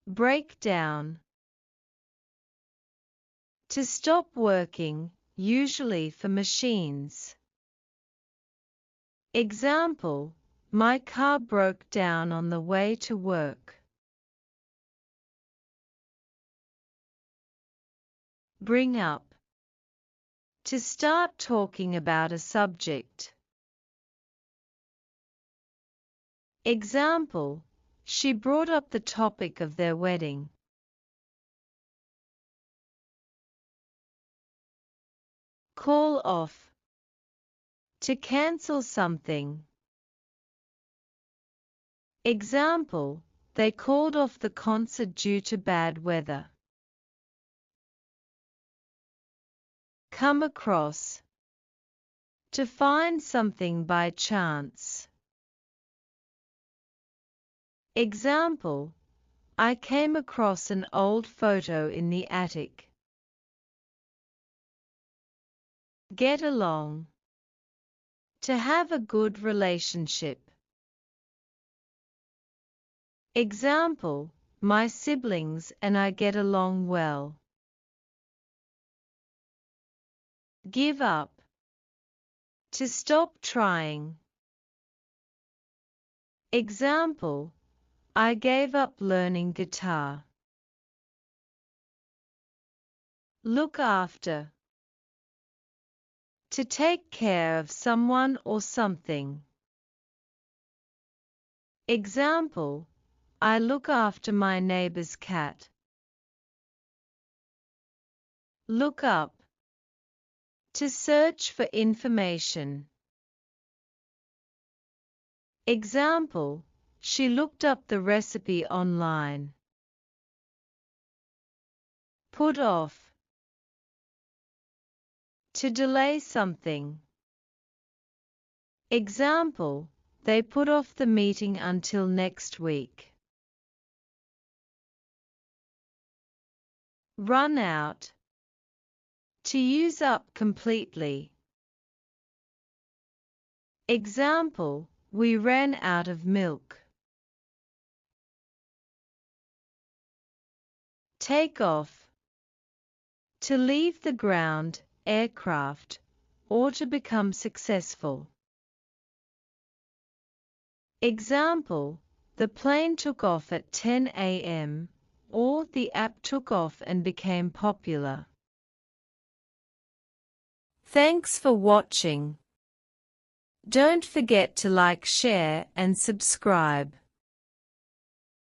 Break down. To stop working, usually for machines. Example: my car broke down on the way to work. Bring up. To start talking about a subject. Example: she brought up the topic of their wedding. Call off. To cancel something. Example: they called off the concert due to bad weather. Come across. To find something by chance. Example: I came across an old photo in the attic. Get along. To have a good relationship. Example: my siblings and I get along well. Give up. To stop trying. Example: I gave up learning guitar. Look after. To take care of someone or something. Example: I look after my neighbor's cat. Look up. To search for information. Example: she looked up the recipe online. Put off. To delay something. Example: they put off the meeting until next week. Run out. To use up completely. Example: we ran out of milk. Take off. To leave the ground, aircraft, or to become successful. Example: the plane took off at 10 a.m., or the app took off and became popular. Thanks for watching. Don't forget to like, share, and subscribe.